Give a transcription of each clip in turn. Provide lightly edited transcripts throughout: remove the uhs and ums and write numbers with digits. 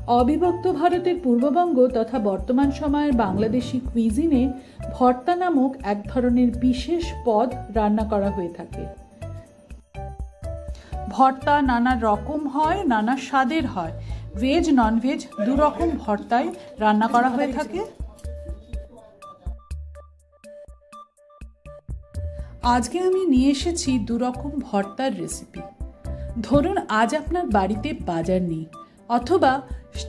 অবিভক্ত ভারতের পূর্ববঙ্গ তথা বর্তমান সময়ের বাংলাদেশি কুইজিনে ভর্তা নামক এক ধরনের বিশেষ পদ রান্না করা হয়ে থাকে। ভর্তা নানা রকম হয়, নানা স্বাদের হয়। ভেজ ননভেজ দু রকম ভর্তায় রান্না করা হয়ে থাকে। আজকে আমি নিয়ে এসেছি দু রকম ভর্তার রেসিপি। ধরুন আজ আপনার বাড়িতে বাজার নেই, অথবা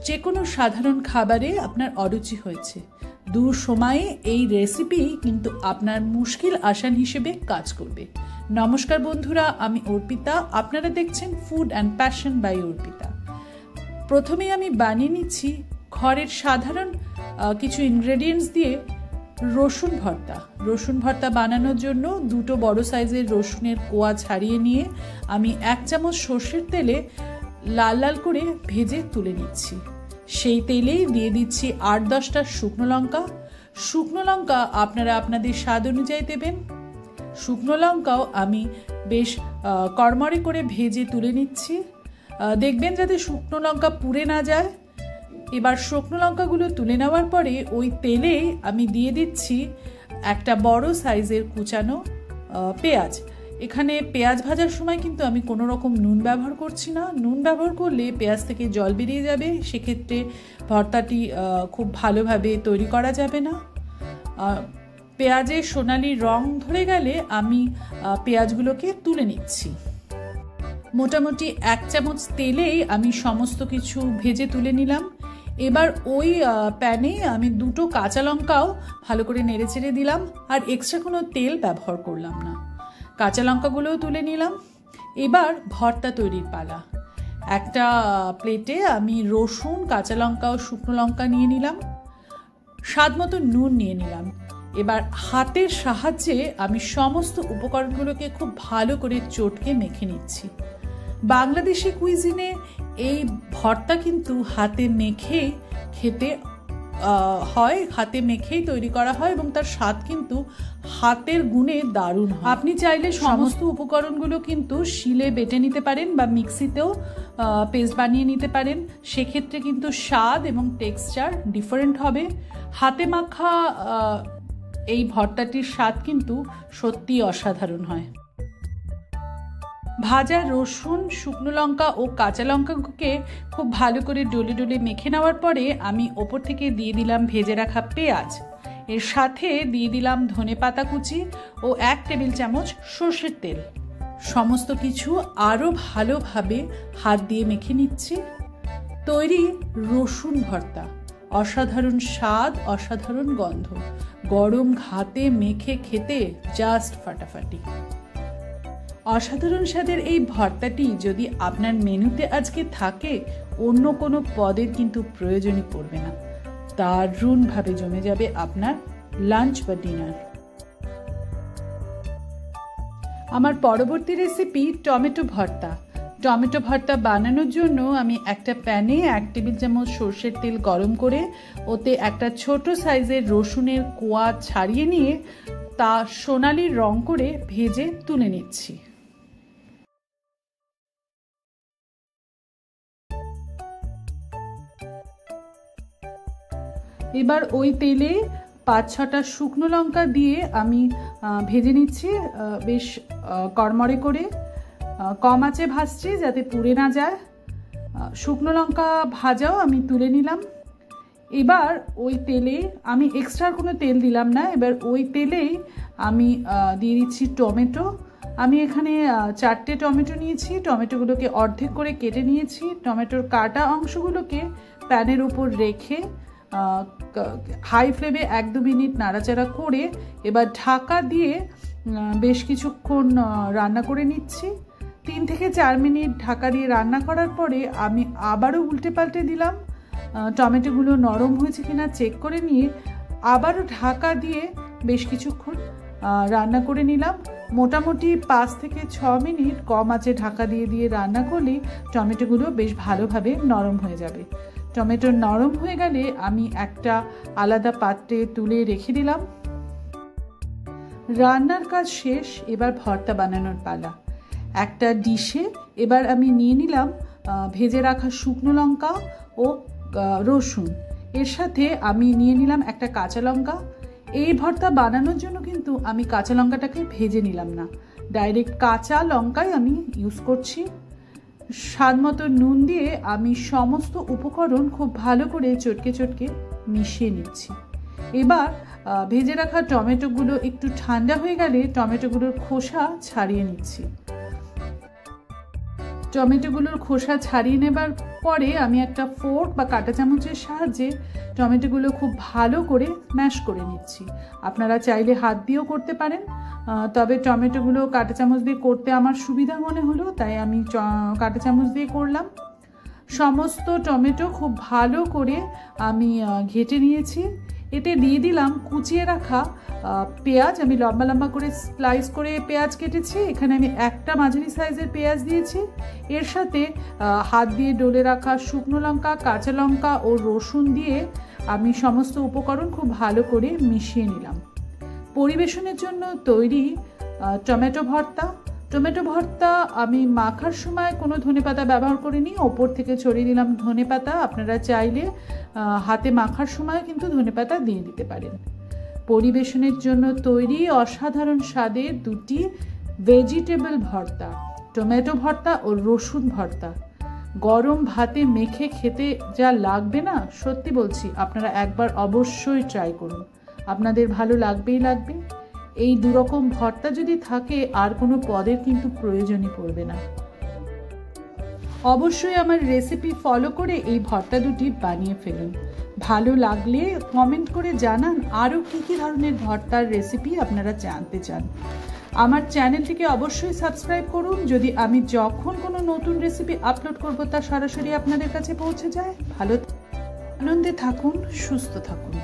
যে কোনো সাধারণ খাবারে আপনার অরুচি হয়েছে, দূর সময়ে এই রেসিপি কিন্তু আপনার মুশকিল আসান হিসেবে কাজ করবে। নমস্কার বন্ধুরা, আমি অর্পিতা, আপনারা দেখছেন food and passion by Arpita. প্রথমে আমি বানিয়ে নিচ্ছি ঘরের সাধারণ কিছু ইনগ্রেডিয়েন্টস দিয়ে রসুন ভর্তা। রসুন ভর্তা বানানোর জন্য দুটো বড় সাইজের রসুনের কোয়া ছাড়িয়ে নিয়ে আমি 1 চামচ সর্ষের তেলে লাল লাল করে ভেজে তুলে নিচ্ছি। সেই তেলেই দিয়ে দিচ্ছি 8-10টা শুকনো লঙ্কা। শুকনো লঙ্কা আপনারা আপনাদের স্বাদ অনুযায়ী দেবেন। শুকনো লঙ্কাও আমি বেশ কড়মড়ে করে ভেজে তুলে নিচ্ছি। দেখবেন যাতে শুকনো লঙ্কা পুড়ে না যায়। এবার শুকনো লঙ্কাগুলো তুলে নেওয়ার পরে ওই তেলেই আমি দিয়ে দিচ্ছি একটা বড় সাইজের কুচানো পেঁয়াজ। এখানে পেঁয়াজ ভাজার সময় কিন্তু আমি কোনো রকম নুন ব্যবহার করছি না। নুন ব্যবহার করলে পেঁয়াজ থেকে জল বেরিয়ে যাবে, সেক্ষেত্রে ভর্তাটি খুব ভালোভাবে তৈরি করা যাবে না। পেঁয়াজের সোনালি রং ধরে গেলে আমি পেঁয়াজগুলোকে তুলে নিচ্ছি। মোটামুটি 1 চামচ তেলেই আমি সমস্ত কিছু ভেজে তুলে নিলাম। এবার ওই প্যানে আমি 2টো কাঁচা লঙ্কাও ভালো করে নেড়েচেড়ে দিলাম, আর এক্সট্রা কোনো তেল ব্যবহার করলাম না। কাঁচা লঙ্কাগুলোও তুলে নিলাম। এবার ভর্তা তৈরির পালা। একটা প্লেটে আমি রসুন, কাঁচা লঙ্কা ও শুকনো লঙ্কা নিয়ে নিলাম, স্বাদ মতো নুন নিয়ে নিলাম। এবার হাতের সাহায্যে আমি সমস্ত উপকরণগুলোকে খুব ভালো করে চটকে মেখে নিচ্ছি। বাংলাদেশি কুইজিনে এই ভর্তা কিন্তু হাতে মেখে খেতে হয়, হাতে মেখেই তৈরি করা হয় এবং তার স্বাদ কিন্তু হাতের গুণে দারুণ হয়। আপনি চাইলে সমস্ত উপকরণগুলো কিন্তু শিলে বেটে নিতে পারেন বা মিক্সিতেও পেস্ট বানিয়ে নিতে পারেন। সেক্ষেত্রে কিন্তু স্বাদ এবং টেক্সচার ডিফারেন্ট হবে। হাতে মাখা এই ভর্তাটির স্বাদ কিন্তু সত্যিই অসাধারণ হয়। ভাজা রসুন, শুকনো লঙ্কা ও কাঁচা লঙ্কাকে খুব ভালো করে ডলে ডলে মেখে নেওয়ার পরে আমি ওপর থেকে দিয়ে দিলাম ভেজে রাখা পেঁয়াজ। এর সাথে দিয়ে দিলাম ধনেপাতা কুচি ও 1 টেবিল চামচ সর্ষের তেল। সমস্ত কিছু আরও ভালোভাবে হাত দিয়ে মেখে নিচ্ছি। তৈরি রসুন ভর্তা। অসাধারণ স্বাদ, অসাধারণ গন্ধ। গরম ভাতে মেখে খেতে জাস্ট ফাটাফাটি। অসাধারণ স্বাদের এই ভর্তাটি যদি আপনার মেনুতে আজকে থাকে, অন্য কোনো পদের কিন্তু প্রয়োজনই পড়বে না। দারুণভাবে জমে যাবে আপনার লাঞ্চ বা ডিনার। আমার পরবর্তী রেসিপি টমেটো ভর্তা। টমেটো ভর্তা বানানোর জন্য আমি একটা প্যানে 1 টেবিল চামচ সর্ষের তেল গরম করে ওতে একটা ছোট সাইজের রসুনের কোয়া ছাড়িয়ে নিয়ে তা সোনালি রং করে ভেজে তুলে নিচ্ছি। এবার ওই তেলে 5-6টা শুকনো লঙ্কা দিয়ে আমি ভেজে নিচ্ছি বেশ কড়মড়ে করে। কম আঁচে ভাজছি যাতে পুড়ে না যায়। শুকনো লঙ্কা ভাজাও আমি তুলে নিলাম। এবার ওই তেলে আমি এক্সট্রা কোনো তেল দিলাম না। এবার ওই তেলেই আমি দিয়ে দিচ্ছি টমেটো। আমি এখানে 4টে টমেটো নিয়েছি। টমেটোগুলোকে অর্ধেক করে কেটে নিয়েছি। টমেটোর কাটা অংশগুলোকে প্যানের উপর রেখে হাই ফ্লেমে 1-2 মিনিট নাড়াচাড়া করে এবার ঢাকা দিয়ে বেশ কিছুক্ষণ রান্না করে নিচ্ছি। 3 থেকে 4 মিনিট ঢাকা দিয়ে রান্না করার পরে আমি আবারও উল্টে পাল্টে দিলাম। টমেটোগুলো নরম হয়েছে কিনা চেক করে নিয়ে আবারও ঢাকা দিয়ে বেশ কিছুক্ষণ রান্না করে নিলাম। মোটামুটি 5 থেকে 6 মিনিট কম আঁচে ঢাকা দিয়ে দিয়ে রান্না করলে টমেটোগুলো বেশ ভালোভাবে নরম হয়ে যাবে। টমেটো নরম হয়ে গেলে আমি একটা আলাদা পাত্রে তুলে রেখে দিলাম। রান্নার কাজ শেষ, এবার ভর্তা বানানোর পালা। একটা ডিশে এবার আমি নিয়ে নিলাম ভেজে রাখা শুকনো লঙ্কা ও রসুন, এর সাথে আমি নিয়ে নিলাম একটা কাঁচা লঙ্কা। এই ভর্তা বানানোর জন্য কিন্তু আমি কাঁচা লঙ্কাটাকে ভেজে নিলাম না, ডাইরেক্ট কাঁচা লঙ্কাই আমি ইউজ করছি। স্বাদ মতো নুন দিয়ে আমি সমস্ত উপকরণ খুব ভালো করে চটকে চটকে মিশিয়ে নিচ্ছি। এবার ভেজে রাখা টমেটোগুলো একটু ঠান্ডা হয়ে গেলে টমেটোগুলোর খোসা ছাড়িয়ে নিচ্ছি। টমেটোগুলোর খোসা ছাড়িয়ে নেবার পরে আমি একটা ফোর্ক বা কাঁটা চামচের সাহায্যে টমেটোগুলো খুব ভালো করে ম্যাশ করে নিচ্ছি। আপনারা চাইলে হাত দিয়েও করতে পারেন, তবে টমেটোগুলো কাঁটা চামচ দিয়ে করতে আমার সুবিধা মনে হলো, তাই আমি কাঁটা চামচ দিয়ে করলাম। সমস্ত টমেটো খুব ভালো করে আমি ঘেটে নিয়েছি। এতে দিয়ে দিলাম কুচিয়ে রাখা পেঁয়াজ। আমি লম্বা লম্বা করে স্লাইস করে পেঁয়াজ কেটেছি। এখানে আমি একটা মাঝারি সাইজের পেঁয়াজ দিয়েছি। এর সাথে হাত দিয়ে ডলে রাখা শুকনো লঙ্কা, কাঁচা লঙ্কা ও রসুন দিয়ে আমি সমস্ত উপকরণ খুব ভালো করে মিশিয়ে নিলাম। পরিবেশনের জন্য তৈরি টমেটো ভর্তা। টমেটো ভর্তা আমি মাখার সময় কোনো ধনেপাতা ব্যবহার করিনি, ওপর থেকে ছড়িয়ে দিলাম ধনেপাতা। আপনারা চাইলে হাতে মাখার সময় কিন্তু ধনেপাতা দিয়ে দিতে পারেন। পরিবেশনের জন্য তৈরি অসাধারণ স্বাদের দুটি ভেজিটেবল ভর্তা, টমেটো ভর্তা ও রসুন ভর্তা। গরম ভাতে মেখে খেতে যা লাগবে না, সত্যি বলছি, আপনারা একবার অবশ্যই ট্রাই করুন, আপনাদের ভালো লাগবেই লাগবে। এই দুরকম ভর্তা যদি থাকে আর কোনো পদের কিন্তু প্রয়োজনই পড়বে না। অবশ্যই আমার রেসিপি ফলো করে এই ভর্তা দুটি বানিয়ে ফেলুন। ভালো লাগলে কমেন্ট করে জানান আরও কী কী ধরনের ভর্তার রেসিপি আপনারা জানতে চান। আমার চ্যানেলটিকে অবশ্যই সাবস্ক্রাইব করুন, যদি আমি যখন কোনো নতুন রেসিপি আপলোড করব তা সরাসরি আপনাদের কাছে পৌঁছে যায়। ভালো আনন্দে থাকুন, সুস্থ থাকুন।